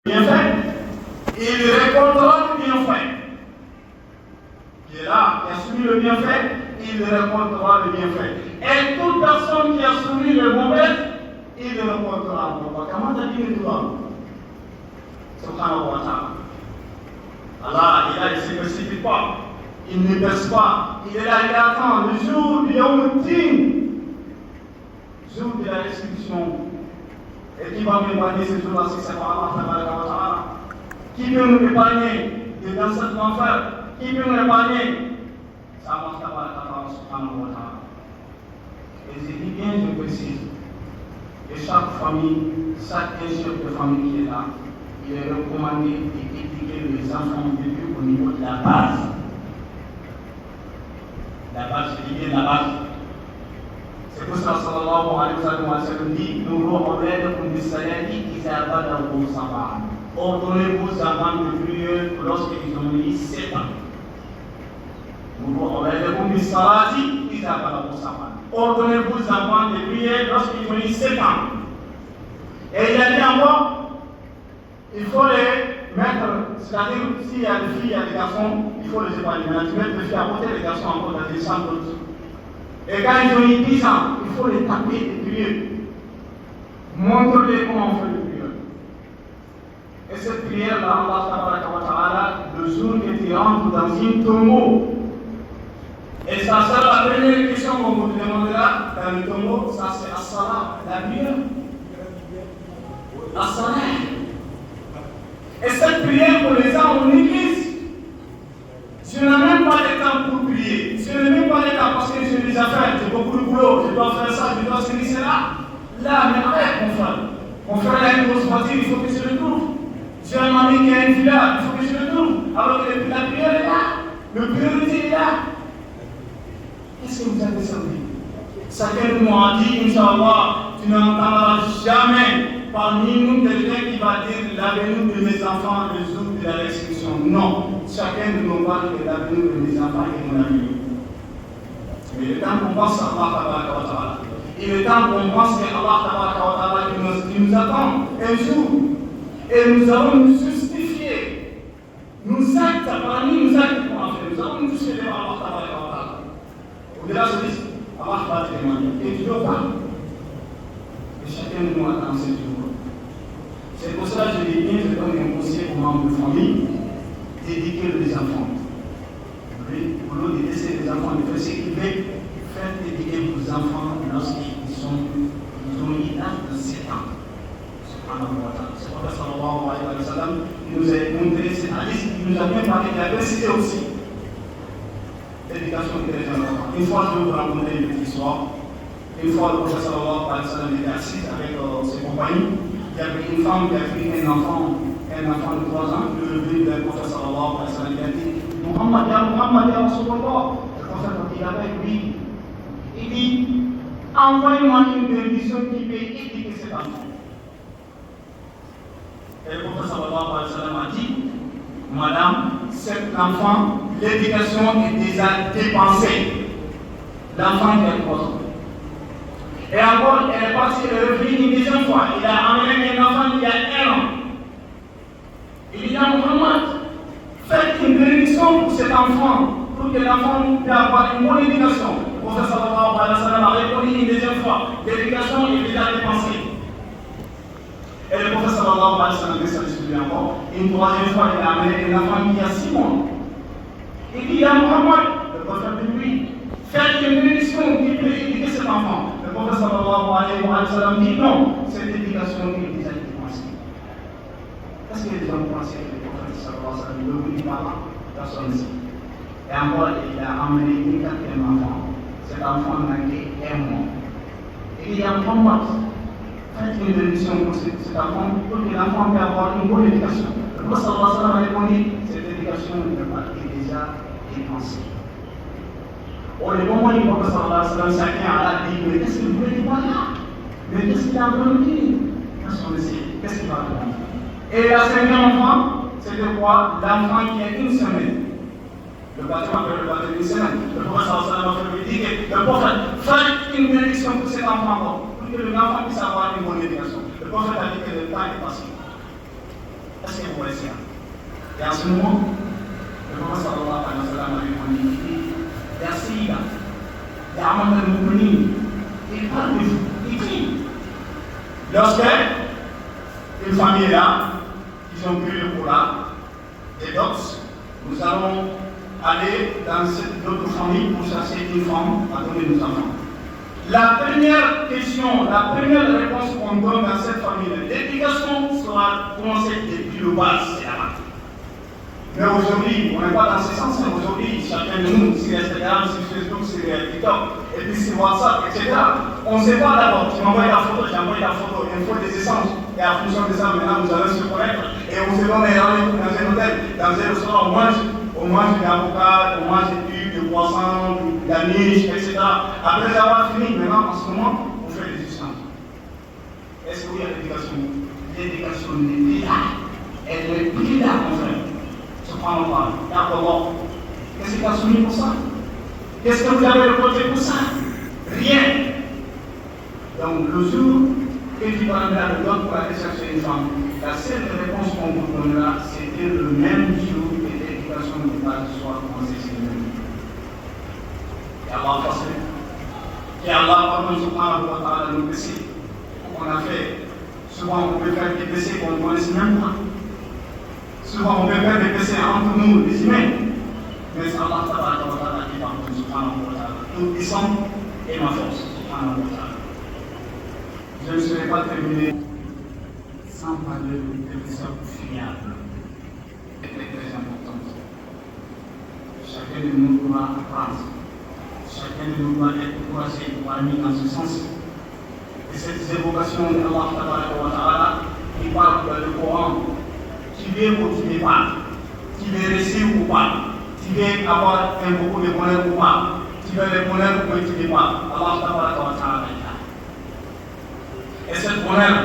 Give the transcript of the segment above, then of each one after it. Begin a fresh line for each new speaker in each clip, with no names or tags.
bienfait, il récoltera le bienfait. Qui est là, qui a subi le bienfait, il récoltera le bienfait. Et toute personne qui a subi le mauvais, il récoltera le mauvais. Comment t'as dit le droit? Subhanahu wa ta'ala. Allah, il ne se précipite pas, il ne baisse pas, il est là, il attend le jour du Yawm-ud-Din, jour de la restitution. Et qui va m'épargner ce jour-là, si c'est pas Allah, qui peut nous épargner dans cet enfer? Qui peut nous épargner? C'est Allah subhanahu wa ta'ala. Et je dis bien, je précise, que chaque famille, chaque chef de famille qui est là, il est recommandé d'éduquer les enfants depuis au niveau de la base. La base, je dis bien la base. C'est pour ça que sallallahu alayhi wa sallam dit, nous revenons des salaires qui s'abattent dans vos enfants. Ordonnez vos enfants de prier lorsqu'ils ont eu 7 ans. Nous revenons des salaires qui s'abattent dans vos enfants. Ordonnez vos enfants de prier lorsqu'ils ont eu 7 ans. Et il a dit encore, il faut les mettre, c'est-à-dire s'il y a des filles, il y a des garçons, il faut les épargner. Mais tu mets les filles à côté, les garçons encore dans des chambres. Et quand ils ont eu 10 ans, il faut les taper et prier. Montre-les comment on fait les prières. Et cette prière-là, Allah, le jour que tu rentres dans une tombeau, et ça sera la première question qu'on vous demandera dans le tombeau, ça c'est As-Salah, la prière. As-Salah. Et cette prière pour les gens en église, je n'ai même pas le temps pour prier. Je n'ai même pas le temps parce que j'ai des affaires, j'ai beaucoup de boulot, je dois faire ça, je dois faire cela. Là, mais arrête, mon frère. Mon frère a une grosse voiture, il faut que je le trouve. J'ai un ami qui a une villa, il faut que je le trouve. Alors que la prière est là, le priorité est là. Qu'est-ce que vous avez servi? Chacun de nous a dit, Inch'Allah, tu n'entendras jamais parmi nous quelqu'un qui va dire l'avenir de mes enfants le jour de la restriction. Non, chacun de nous parle de l'avenir de mes enfants et de mon avenir. Mais le temps qu'on pense à Allah, il est temps qu'on pense que Allah qui nous attend un jour. Et nous allons nous justifier. Nous actes, parmi nous actes qu'on a fait. Nous allons nous justifier devant Allah. Au-delà de ce Allah va te demander. Et tu ne veux pas. Et chacun de nous attend ce jour. C'est pour cela que je dis bien, je donne un conseil aux membres de famille, d'éduquer les enfants. Au lieu de laisser les enfants de faire ce qu'ils veulent, faites éduquer vos enfants lorsqu'ils ont eu l'âge de 7 ans. C'est pour ça que sallallahu alayhi wa sallam nous a montré cette hadith, il nous a bien parlé de la précité aussi. L'éducation des enfants. Une fois, je vais vous raconter une petite histoire. Une fois, le prophète sallallahu alayhi wa sallam était assis avec ses compagnons. Il y avait une femme qui a pris un enfant de 3 ans, le levé du prophète sallallahu alayhi wa sallam, il a dit Muhammad, ya Rasulullah. Le prophète, quand il avait lui, il dit envoyez-moi une bénédiction qui peut éduquer cet enfant. Et le prophète sallallahu alayhi wa sallam a dit Madame, cet enfant, l'éducation est déjà dépensée. L'enfant qui a 3 ans. Et encore, elle est partie, elle est revenue une deuxième fois. Il a amené un enfant qui a 1 an. Il dit à Muhammad, faites une bénédiction pour cet enfant, pour que l'enfant puisse avoir une bonne éducation. Le prophète sallallahu alayhi wa sallam a répondu une deuxième fois, l'éducation est déjà dépensée. Et le prophète sallallahu alayhi wa sallam a dit encore, une troisième fois, il a amené un enfant qui a 6 mois. Il dit à Muhammad, le prophète dit oui, faites une bénédiction qui peut éduquer cet enfant. Le prophète sallallahu alayhi wa sallam dit non, cette éducation est déjà dépensée. Est-ce que les gens pensaient que le prophète sallallahu alayhi wa sallam ne voulait pas dans son ici? Et encore, il a amené une 4e enfant. Cet enfant n'a que 1 mois. Et il dit à Muhammad, faites une bénédiction pour cet enfant pour que l'enfant puisse avoir une bonne éducation. Le prophète sallallahu alayhi wa sallam a répondu, cette éducation est déjà dépensée. Au moment où le prophète sallallahu alayhi wa sallam chacun a la dit, mais qu'est-ce que vous voulez pas là? Mais qu'est-ce qu'il a demandé? Qu'est-ce qu'il va répondre? Et la 5e enfant, c'était quoi? L'enfant qui a 1 semaine. Le baptême appelle le baptême d'1 semaine. Le prophète sallallahu alayhi wa sallam a dit que le prophète fait une bénédiction pour cet enfant, pour que l'enfant puisse avoir une bonne éducation. Le prophète a dit que le temps est passé. pour les siens. Et en ce moment, le prophète sallallahu alayhi wa sallam a répondu, Yassida, Ya'amal al-Mu'minin, il parle de vous, il crie. Lorsque une famille est là, ils ont pris le courage, et d'autres, nous allons aller dans cette autre famille pour chercher une femme à donner nos enfants. La première question, la première réponse qu'on donne dans cette famille, l'éducation sera commencée depuis le bas, c'est la base. Mais aujourd'hui, on n'est pas dans ce sens. Aujourd'hui, chacun de nous, sur Instagram, sur Facebook, sur TikTok, et puis sur WhatsApp, etc. On ne sait pas d'abord. Tu m'envoies la photo, j'envoie la photo, il faut des échanges. Et en fonction de ça, maintenant, nous allons se connaître. Et on se donne un rendez-vous dans un hôtel, dans un restaurant, on mange de l'avocat, on mange du poisson, de la niche, etc. Après avoir fini, maintenant, en ce moment, on fait des échanges. Est-ce qu'il y a l'éducation? L'éducation n'est pas là. Elle n'est plus là, mon frère. Subhanallah, d'accord. Qu'est-ce qui a soumis pour ça? Qu'est-ce que vous avez reproché pour ça? Rien. Donc, le jour que tu prendras le don pour aller chercher une femme, la seule réponse qu'on vous donnera, c'était le même jour que l'éducation de base soit commencée chez nous. Et Allah facile. Et Allah, pardon, subhanahu wa ta'ala, nos péchés qu'on a fait. Souvent, on peut faire des péchés qu'on ne connaisse même pas. Souvent, on peut faire des péchés entre nous, les humains. Mais c'est Allah qui parle, subhanahu wa ta'ala. Tout puissant et ma force, subhanahu wa ta'ala. Je ne serai pas terminé sans parler de quelque chose de fiable. C'est très important. Chacun de nous doit apprendre. Chacun de nous doit être courageux pour aller dans ce sens. Et cette évocation d'Allah qui parle dans le Coran, tu veux ou tu ne veux pas, tu veux réussir ou pas, tu veux avoir un beaucoup de bonheur ou pas, tu veux le bonheur ou tu ne veux pas. Allah. Et cette bonheur,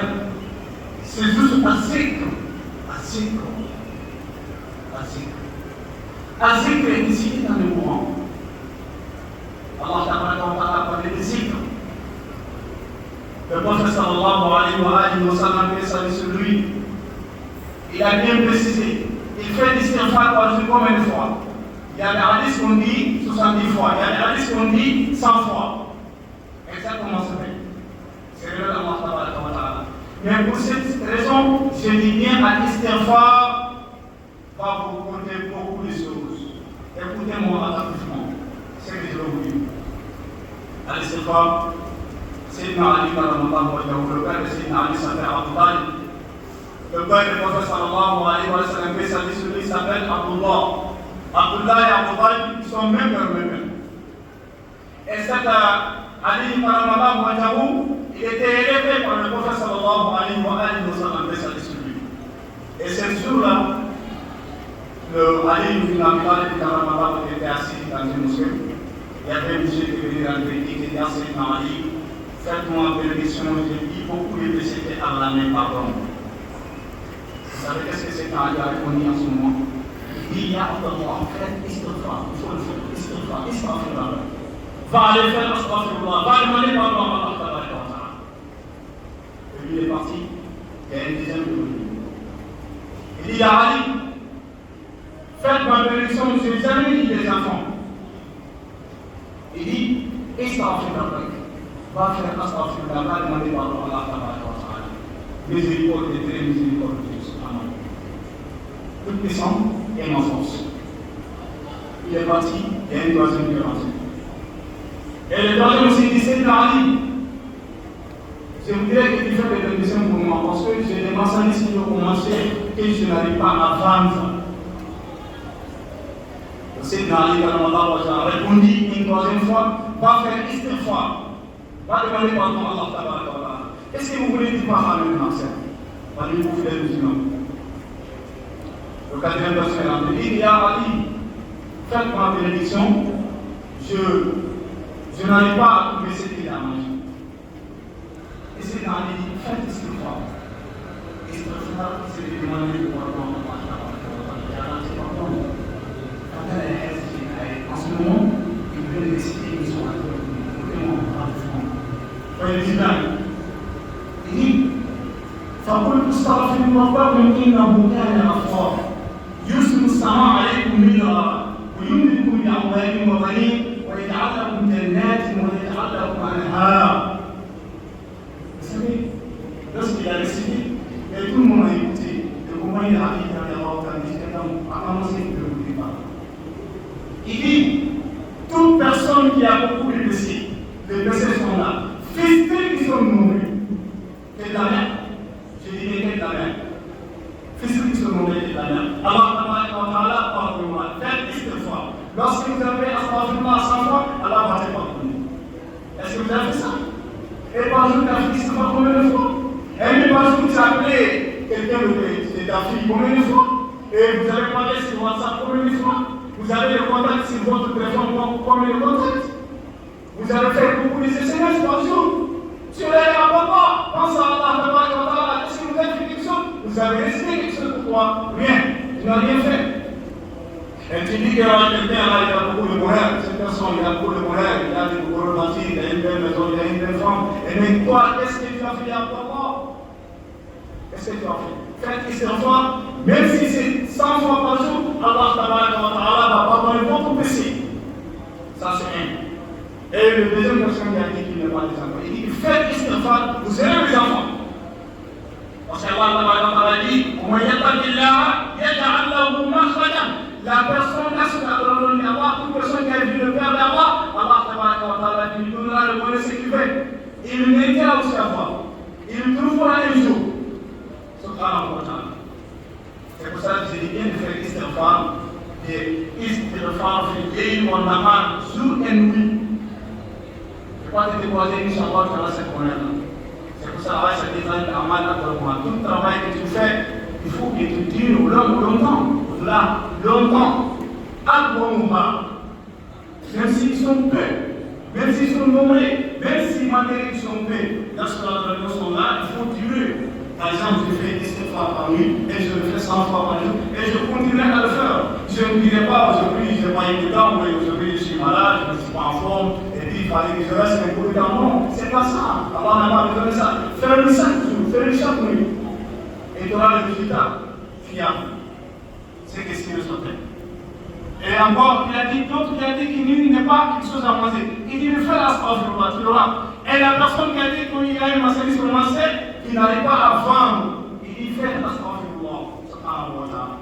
c'est juste un zikr. Un zikr est ici dans le Coran. Allah a parlé de zikr. Le prophète sallallahu alayhi wa sallam, sur lui, il a bien précisé. Il fait l'istighfar par jour combien de fois? Il y a des hadiths qu'on dit 70 fois, il y a des hadiths qu'on dit 100 fois. Exactement ce fait. C'est le Allah. Mais pour cette raison, je dis bien à l'istighfar va vous compter beaucoup de choses. Écoutez-moi attentivement. C'est ce que je veux vous dire. À l'istighfar, Sayyidina Ali, le père de Sayyidina Ali s'appelle Abu Talib. Le père du prophète sallallahu alayhi wa sallam, celui qui s'appelle Abdullah. Abdullah et Abu Talib sont même père, même. Et cet Ali Karamallahu wajhahu, il était élevé par le prophète sallallahu alayhi wa sallam, et ce jour-là, le Ali ibn Abi Talib Karamallahu était assis dans une mosquée. Il y avait un monsieur qui venait rentrer, qui était assis dans Ali. Faites-moi bénédiction, j'ai dit beaucoup de péchés que Allah n'est pas bon. Vous savez qu'est-ce que c'est quand il a répondu en ce moment? Il dit, Ya Allah, faites istighfar, il faut le faire, istighfar. Va aller faire astaghfirullah, va demander pardon à Allah. Et lui il est parti, il y a une dizaine de minutes. Il dit, Ya Ali, faites ma bénédiction, je n'ai jamais dit des enfants. Il dit, istighfar. Va faire astaghfirullah, va demander pardon à Allah. Miséricorde et très miséricordieux, subhanallah. Toute puissance et ma force. Il est parti, il y a une troisième qui est rentrée. Et le troisième aussi dit, c'est Ali. Je vous dirais que tu fais des bénédictions pour moi, parce que j'ai des marchandises qui ont commencé et je n'arrive pas à vendre. Le Sayyidina Ali a répondu une troisième fois, va faire istighfar, va demander pardon à Allah. Est-ce que vous voulez dire quoi à un ancien? Parmi vous, fidèles musulmans. Le quatrième verset est rentré. Il dit, Ya Ali, faites ma bénédiction, je n'arrive pas à trouver ce qu'il a à manger. Et c'est dans Ali dit, faites istighfar. Istighfar, c'est de demander pardon à Allah. En ce moment, il veut décider qu'ils sont à il dit, فقلت استغفر ربكم انه كان غفارا. الأبصار يرسل السماء عليكم مدرارا ويمددكم بأموال وبنين ويجعل لكم جنات ويجعل لكم أنهارا. Vous savez, lorsqu'il a récité, et tout le monde a écouté, et comment il a dit dans les rois, a commencé de le départ. Il dit, toute personne qui a beaucoup de péchés, les péchés sont là. Fils qui sont nourris, c'est de la mer. Je dis bien de la mer. Fils qui sont nourris, c'est de la mer. Allah, pardonne-moi, faites istighfar. Lorsque vous avez astaghfirullah 100 fois, Allah va te pardonner. Est-ce que vous avez fait ça? Et par jour, tu as fait istighfar combien de fois? Et par jour, tu as appelé quelqu'un de ta fille combien de fois? Et vous avez parlé sur WhatsApp combien de fois? Vous avez des contacts sur votre téléphone combien de contacts? Vous avez fait beaucoup de SMS par jour. Sur les rapports, pense à Allah, est-ce que vous avez fait quelque chose? Vous avez réalisé quelque chose pour toi? Rien. Tu n'as rien fait. Et tu dis qu'il y a quelqu'un là, il a beaucoup de bonheur. Cette personne, il a beaucoup de bonheur. Il a des gros bâtis, il a une belle maison, il a une belle femme. Et mais toi, qu'est-ce que tu as fait à Allah? Qu'est-ce que tu as fait? Faites istighfar, même si c'est 100 fois par jour, Allah va pardonner votre péché. Ça c'est un. Et le deuxième personne qui a dit qu'il n'est pas des enfants, il dit faites istighfar, vous aimez les enfants. Parce qu'Allah dit la personne toute personne qui a vu le Père d'Allah, Allah lui donnera le bonheur ce qu'il fait. Il n'aidera aussi à voir. Il trouvera un jour. C'est pour ça que j'ai dit bien de faire istighfar. Et istighfar fait gagner mon amal jour et nuit. Je ne vais pas te déposer, Inch'Allah, tu auras cette bonheur-là. C'est pour ça que ça désigne l'amal à toi. Tout le travail que tu fais, il faut que tu dures longtemps. Là, longtemps. À bon moment. Même s'ils sont peu, même s'ils sont nombreux, même si matériels sont peu, lorsque les sont là, il faut durer. Par exemple, je fais 17 fois par nuit et je le fais 100 fois par jour et je continuerai à le faire. Je ne dirai pas aujourd'hui, je n'ai pas eu de temps, mais aujourd'hui je suis malade, je ne suis pas en forme, et puis il fallait que je reste un peu de temps. Non, c'est pas ça. Allah n'a pas besoin de ça. Fais-le chaque jour, fais-le chaque nuit. Et tu auras le résultat fiable. C'est ce qu'il nous appelle. Et encore, il a dit d'autres qui a dit qu'il n'est pas quelque chose à manger. Il dit de faire l'astaghfirullah, tu l'auras. Et la personne qui a dit qu'il a une marchandise sur le marché, qui n'arrive pas à vendre, il dit fait l'astaghfirullah, subhanahu wa ta'ala.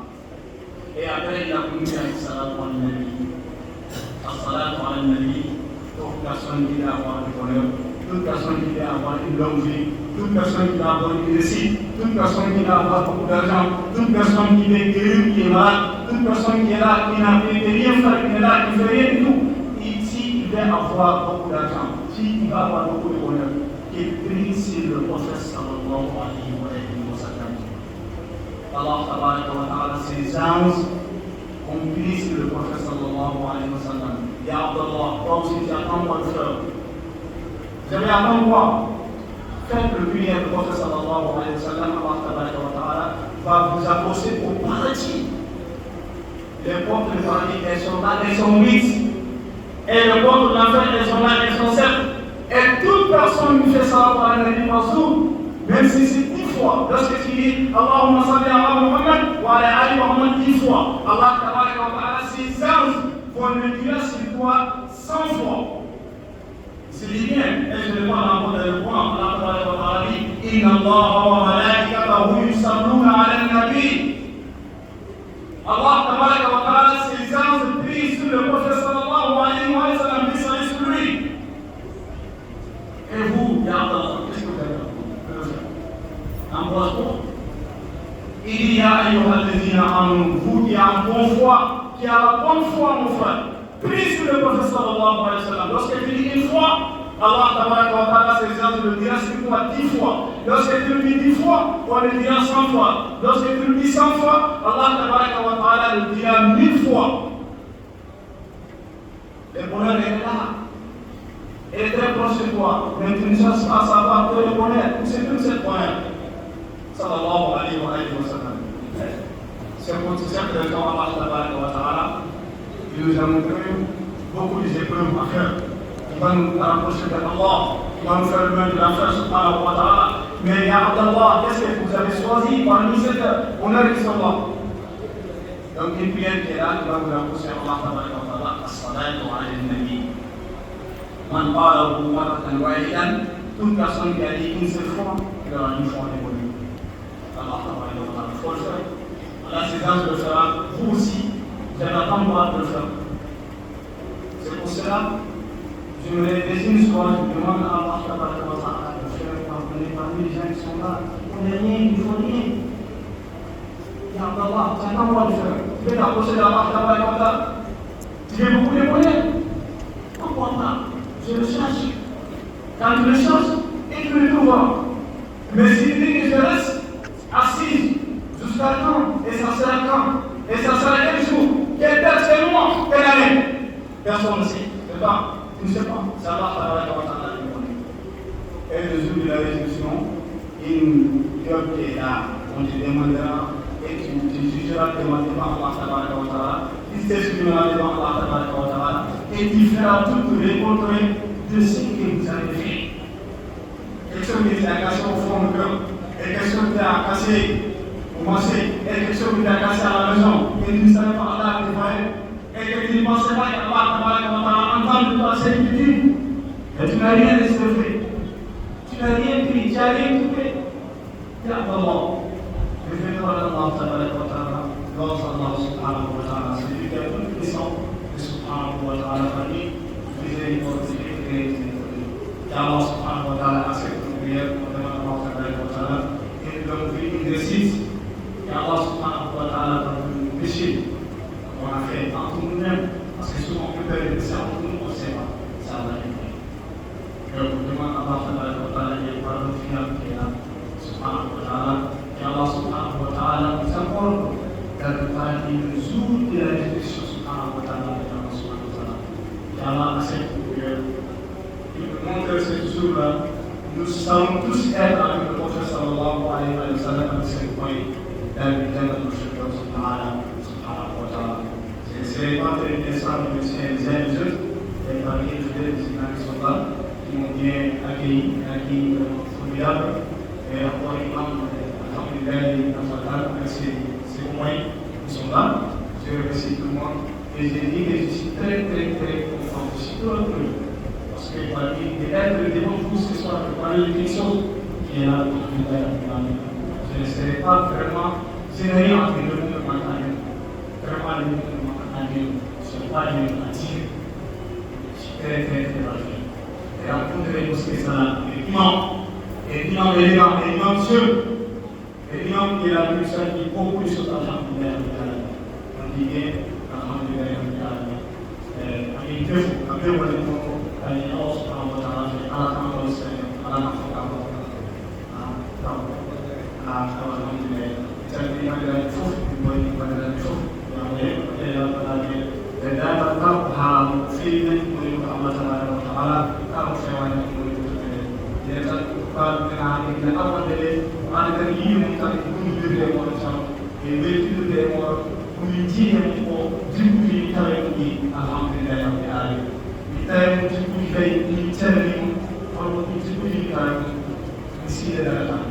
Et après, il a commis à salatu ala nabi. As-salatu ala nabi, toute personne qui veut avoir le bonheur, toute personne qui veut avoir une longue vie, toute personne qui veut avoir une réussite, toute personne qui veut avoir beaucoup d'argent, toute personne qui veut guérir, qui est malade, toute personne qui est là, qui n'a rien fait, qui est là, qui ne fait rien du tout. S'il veut avoir beaucoup d'argent, s'il va avoir beaucoup de bonheur, qu'il prie sur le prophète sallallahu alayhi wa sallam. Allah tabaraka wa ta'ala, ses anges ont prié sur le prophète sallallahu alayhi wa sallam. Ya Abdallah, toi aussi tu attends quoi le faire? Vous avez attendre quoi? Faites le prière du prophète sallallahu alayhi wa sallam. Allah tabaraka wa ta'ala va vous approcher au paradis. Les portes du paradis, elles sont là, elles sont mises. Et les portes de l'enfer, elles sont là, elles sont certes. Et toute personne qui fait ça par un ami Mansour, même si c'est 10 fois, lorsque tu dis Allahumma salli ala Muhammad wa ala ali Muhammad 10 fois, Allah tabaraka wa ta'ala, ses anges vont le dire sur toi 100 fois. C'est bien, et je ne vais pas l'entendre le point, Allah tabaraka wa ta'ala dit Inna Allah wa malaikatahu yusalluna ala nabi. Allah tabaraka wa ta'ala, ses anges prient sur le prophète sallallahu alayhi wa sallam, qui sont sur lui. Et vous, Ya Allah, qu'est-ce que vous avez fait? Embrasse-toi. Il y a ayyuhalladhina amanu, vous qui avez une bonne foi, qui a la bonne foi, mon frère, prie sur le prophète sallallahu alayhi wa sallam. Lorsque tu dis une fois, Allah tabaraka wa ta'ala, ses anges le dira sur toi 10 fois. Lorsque tu le dis 10 fois, on le dira 100 fois. Lorsque tu le dis 100 fois, Allah tabaraka wa ta'ala le dira 1000 fois. Le bonheur est là. Elle est très proche de toi, mais tu ne cherches pas à savoir que le bonheur, c'est tout ce bonheur. Sallallahu alayhi wa sallam. C'est pour tout ça que le temps Allah tabaraka wa ta'ala, il nous a montré beaucoup d'épreuves à faire. Il va nous rapprocher d'Allah, il va nous faire le bien de l'enfer, subhanahu wa ta'ala. Mais ya Abdallah, qu'est-ce que vous avez choisi parmi ces honneurs qui sont là? Donc une prière qui est là, qui va vous rapprocher Allah tabaraka wa ta'ala, as-salatu ala al-nabi. Man qalahu maratan wahidan, toute personne qui a dit une seule fois, il aura une fois dévolue. Allah tabaraka wa ta'ala, il faut le faire. Allah ses anges le fera, vous aussi, vous n'avez pas le droit de le faire. C'est pour cela, je me dessine ce soir, je demande à Allah tabaraka wa ta'ala de faire pardonner parmi les gens qui sont là, qui ne connaissent rien, qui ne font rien. Ya Allah, tu n'as pas le droit de le faire. Tu veux t'approcher d'Allah tabaraka wa ta'ala. Tu veux beaucoup de moyens. Pourquoi pas? Je le cherche. Quand tu le cherches, et tu le trouves. Mais si tu dis que je reste assise jusqu'à quand? Et ça sera quand? Et ça sera quel jour? Quelle date? Quel mois? Quelle année? Personne ne sait. Tu ne sais pas. C'est Allah tabaraka wa ta'ala qui connaît. Et le jour de la résurrection, une peuple qui est là, on te demandera et tu jugeras devant Allah tabaraka wa ta'ala. Il s'exprimera devant Allah tabaraka wa ta'ala et tu feras tout pour récolter de ce que vous avez fait. Quelque chose qui t'a cassé au fond du cœur, et quelque chose qui t'a cassé au marché, et quelque chose qui t'a cassé à la maison, et tu ne savais pas Allah te voyait, et que tu ne pensais pas qu'Allah tabaraka wa ta'ala entende ta servitude, et tu n'as rien laissé faire. Tu n'as rien pris, tu n'as rien trouvé. Ya Allah, je vais voir Allah tabaraka wa ta'ala, grâce à Allah subhanahu wa ta'ala, c'est lui qui est tout puissant, et subhanahu wa ta'ala, famille, miséricorde, Ya Allah subhanahu wa ta'ala accepte nos prières, on demande à Allah tabaraka wa ta'ala, et nous avons fait une exercice, et Allah subhanahu wa ta'ala pardonne nos péchés qu'on a fait entre nous-mêmes, parce que souvent on peut faire des péchés entre nous, on ne sait pas, ça va être fait. Donc on demande à Allah tabaraka wa ta'ala, et pardon final qui est là, subhanahu wa ta'ala, et Allah subhanahu wa ta'ala nous accorde dans le paradis le jour de la résurrection subhanahu wa ta'ala, et Allah subhanahu wa ta'ala, et Allah accepte nos prières. Il nous montre ce jour-là, nous savons tous être avec le prophète sallallahu alayhi wa sallam avec ses points dans le temps de notre Dieu subhanahu wa ta'ala. C'est pas de descendre les uns et les autres, et parmi les fidèles musulmans qui sont là, qui m'ont bien accueilli formidable, et encore imam, alhamdulillah, avec ses points qui sont là. Je remercie tout le monde, et j'ai dit que je suis très content, je suis tout heureux. Parce que d'être devant vous ce soir, de parler de quelque chose qui est là pour tout le monde. Je ne serai pas vraiment, je n'ai rien entre le monde de Mantagne. Vraiment, le monde de Mantagne, je ne suis pas une matière. Je suis très ravi. Et rencontrer aussi ça, l'imam élégant, l'imam seul, l'imam qui est la plus seule, qui beaucoup de choses à l'alhamdulillah. On dit bien, alhamdulillah. Il est un peu Allah subhanahu wa ta'ala, Allah ta'ala Muslim, Allah ta'ala alhamdulillah. Jadi ada fuf, boleh pada fuf, yang dan dapat hal film boleh Allah ta'ala kalau sewan boleh jadi kalau kena ini apa dari ada ini mungkin pun dia mau macam itu dia mau kunci yang mau jumpa kita ini alhamdulillah yang ada. Kita menjadi baik di cari orang menjadi baik di sini adalah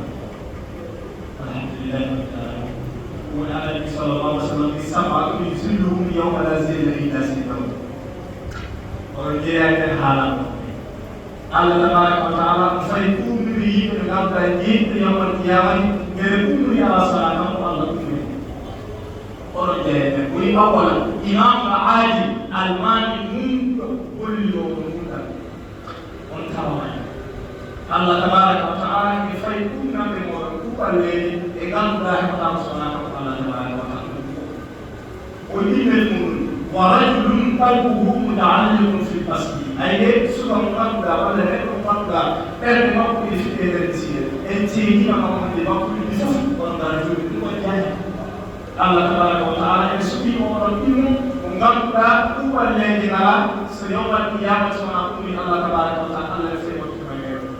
alhamdulillah. Nabi sallallahu alaihi wasallam disabak yuzilluhum yawma la zilla illa zilluh. Orang dia akan halal. Allah tabaraka wa ta'ala faykum bihi min al-qadid yawm al-qiyamah yaqulu ya sallallahu Allah bihi. Orang dia beri awal imam al-adi al-mani Allah tabaraka wa ta'ala che fai una memoria tu parli e canta Allah subhanahu wa ta'ala tabaraka wa ta'ala qul lil wa rajulun qalbuhu muta'alliqun fil masjid ayat surah al-qadr wala al-qadr per ma puoi scrivere insieme e ti dicono come di ma puoi dire quando raggiungi tu Allah tabaraka wa ta'ala e subito ora più nganta tu parli di nala se io parli ya Allah tabaraka wa ta'ala le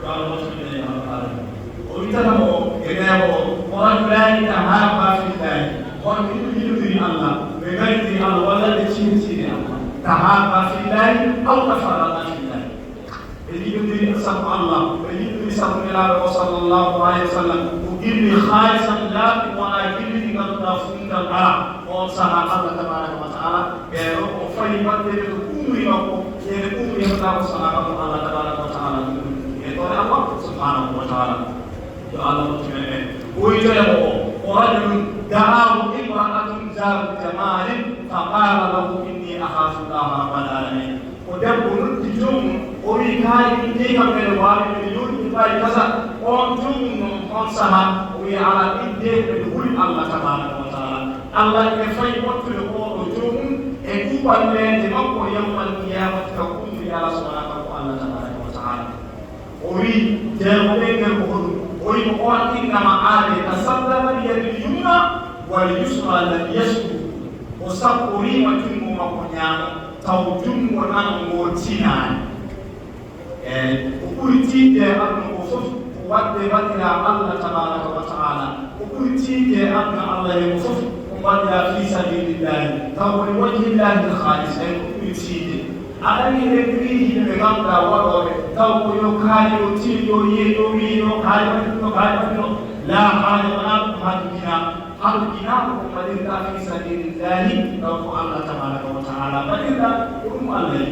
Allah subhanahu wa ta'ala. Uitano kenabo orang tahaba fillah. Orang itu diri Allah. Begitu diri Allah wala dicinci Allah. Tahaba fillah atau tafarraqa fillah. Begitu diri sama Allah. Begitu diri sama Nabi sallallahu alaihi wasallam. وجل خالصا لا وانا جل دي قد تفون الأرى وصحى الله تبارك وتعالى وفي بدل الأمور الأمور يختار صحى الله تبارك وتعالى يقول الله سبحانه وتعالى يا الله تبارك ويجيبه ورجل دعاه امرأة ذات جمال فقال له إني أخاف الله رب العالمين ودبر الجوم ويكاي إنك من الوالد مليون يكاي كذا وجوم خمسها ويعلى إنك من الله تبارك وتعالى الله يفعل وطل وجوم يكوب الليل تمكو يوم القيامة تقوم في الله سبحانه وتعالى وتعالى وي جاوبين الأخر ويقول إنما آله تسلم بيد اليمنى واليسرى الذي يشكو وسقري وجنب مقنعه توجم ونام موتينا وقلتي ده أن وصف وقدمت إلى الله تبارك وتعالى وقلتي ده أن الله يوصف وقدم في سبيل الله تقول وجه الله الخالص وقلتي ده أنا يدريه بغمضة وضوء تقول يكاي يتيو يدوي يكاي لا حال ولا حدنا حدنا وقدمت في سبيل الله تقول الله تبارك وتعالى بدنا أم الله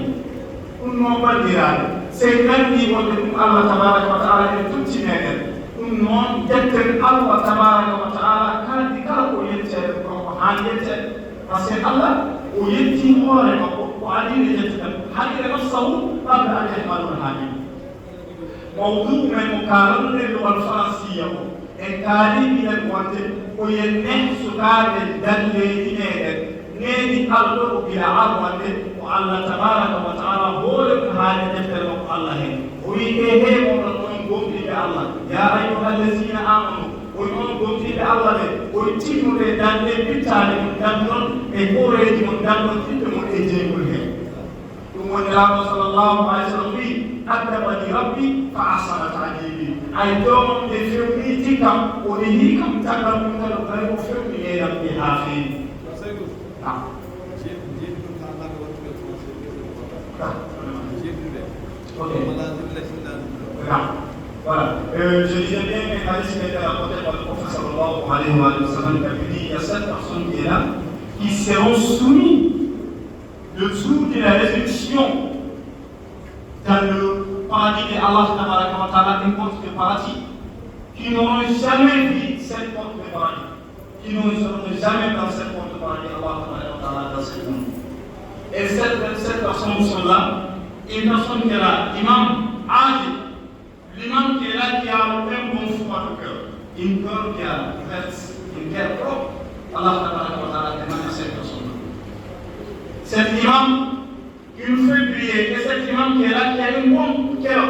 أم بدران سيدنا وقدم الله تبارك وتعالى تمتنين أم جدًا الله تبارك وتعالى كان ذكره يتجد وحان يتجد فسي الله ويتي مورك وعليه يتجد حدث نفسه قبل أن يحمل الحامل موضوع من مقارنة اللغة الفرنسية إنكاري من المنطق وينح سكاد الدليل نيدي الله بلا عروة والله تبارك وتعالى هو الحالي تفرق الله ويكيه ونقوم بالله يا أيها الذين آمنوا ونقوم بالله ويتيموا لدليل بتالي من دمون إقوري من دمون تتمون إجيبه ومن الله صلى الله عليه وسلم أدبني ربي فأحسن تعذيبي أي دوم تفهمني تكم ونهيكم تكم من الغيب وفهمني إلى بحافين Voilà. Je disais bien que Hadith qui a été rapporté par le prophète sallallahu alayhi wa sallam qui dit il y a 7 personnes qui sont là qui seront soumis le jour de la résurrection dans le paradis de Allah tabaraka wa ta'ala, une porte de paradis, qui n'auront jamais vu cette porte de paradis, qui ne seront jamais dans cette porte de paradis, Allah tabaraka wa ta'ala dans ce monde. Et cette personne sont là, une personne qui est là, l'imam Adi, l'imam qui est là, qui a un bon fou à le cœur, une cœur qui a une cœur propre, Allah tabaraka wa ta'ala demande à cette personne-là. Cet imam qui nous fait prier, et cet imam qui est là, qui a une bonne cœur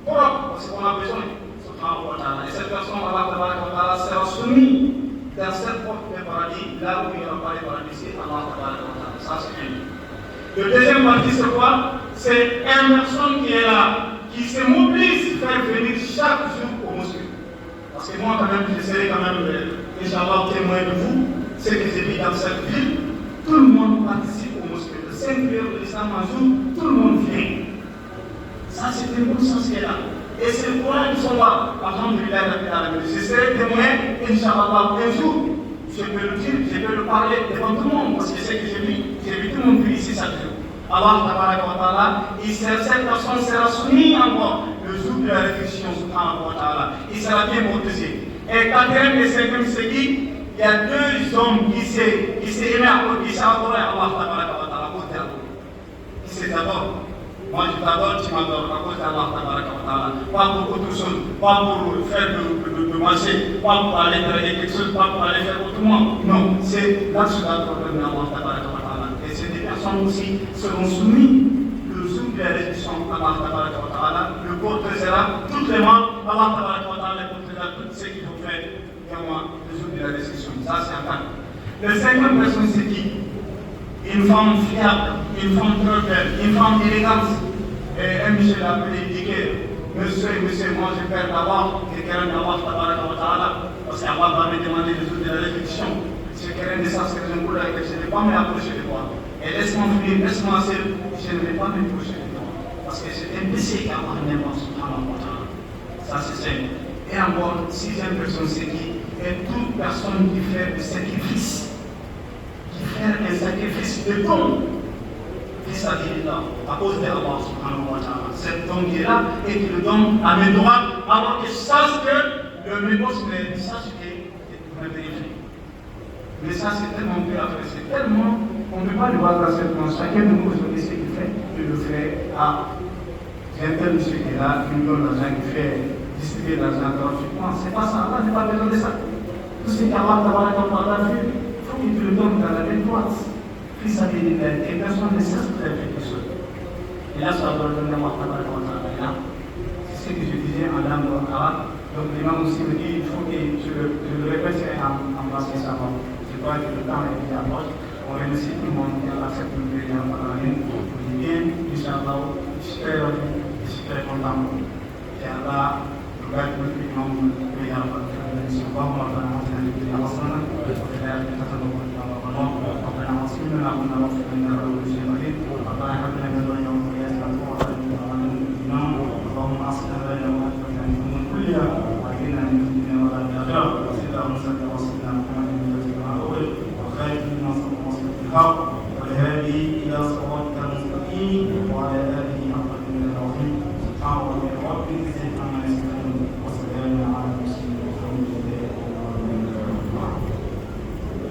propre, parce qu'on a besoin, subhanahu wa ta'ala. Et cette personne, Allah tabaraka wa ta'ala, sera soumise dans cette porte de paradis, là où il n'y aura pas de paradis, c'est Allah tabaraka wa ta'ala. Ça, c'est une. Le deuxième partie, c'est quoi? C'est une personne qui est là, qui se mobilise à faire venir chaque jour au mosquée. Parce que moi, quand même, j'essaierai quand même, Inch'Allah, témoin de vous, ce que j'ai vu dans cette ville, tout le monde participe au mosquée. De 5 heures de l'islam un jour, tout le monde vient. Ça, c'est une bonne chose qui est là. Et c'est le Coran qui sont là. Alhamdulillah, je serai témoin, Inch'Allah, un jour. Je peux le dire, je peux le parler devant tout le monde, parce que c'est ce que j'ai vu tout le monde ici chaque jour. Allah tabaraka wa ta'ala, cette personne sera soumise encore le jour de la réflexion, subhanahu wa ta'ala. Il sera bien protégé. Et quatrième et cinquième, c'est qui? Il y a 2 hommes qui s'aimaient à cause, qui s'adoraient Allah tabaraka wa ta'ala, qui s'adorent. Moi je t'adore, tu m'adores, à cause d'Allah tabaraka wa ta'ala. Pas pour autre chose, pas pour faire de marcher, pas pour aller faire quelque chose, pas pour aller faire autrement. Non, c'est là que Allah tabaraka wa ta'ala. Et ces 2 personnes aussi seront soumises le jour de la résurrection Allah tabaraka wa ta'ala. Le protégera toutes les mains, Allah tabaraka wa ta'ala protégera tout ce qu'il faut faire le jour de la résurrection. Ça c'est un cas. La 5e personne c'est qui? Une femme fiable, une femme très belle, une femme élégante. Et un monsieur l'a appelé Diker. Monsieur, moi je perds d'abord quelqu'un d'Allah tabaraka wa ta'ala. Parce qu'Allah va me demander le jour de la résurrection. C'est quelqu'un de ça, c'est que je ne vais pas m'approcher de toi. Et laisse-moi finir, laisse-moi seul, je ne vais pas m'approcher de toi. Parce que c'est un péché qu'Allah n'aime pas, subhanahu wa ta'ala. Ça c'est simple. Et encore, sixième personne, c'est qui est toute personne qui fait le sacrifice, qui fait un sacrifice de don, à cause de Allah subhanahu wa ta'ala. Cet don qui est là et qui le donne à mes droits, avant que je sache que le négoce me dit ça, c'est que me vérifie. Mais ça, c'est tellement dur à faire, c'est tellement, on ne peut pas le voir dans cette place. Chacun de nous, ce qu'il fait, il le fait à. J'ai un tel monsieur qui est là, qui me donne l'argent, qui fait distribuer l'argent gratuitement. C'est pas ça, Allah n'a pas besoin de ça. Tout ce qu'Allah t'a vu, il faut qu'il te le donne dans la même droite. Fils à des et personne ne cesse de faire quelque chose. Et là, ça va donner Allah. C'est ce que je disais en langue arabe. Donc l'imam aussi me dit, il faut que je le répète en français savant. Je crois que le temps est bien proche. On remercie tout le monde qui a accepté de venir en parler. On dit bien, Inch'Allah, super content. Et Allah, le gars qui nous dit, on va faire une mission. On va faire une mission.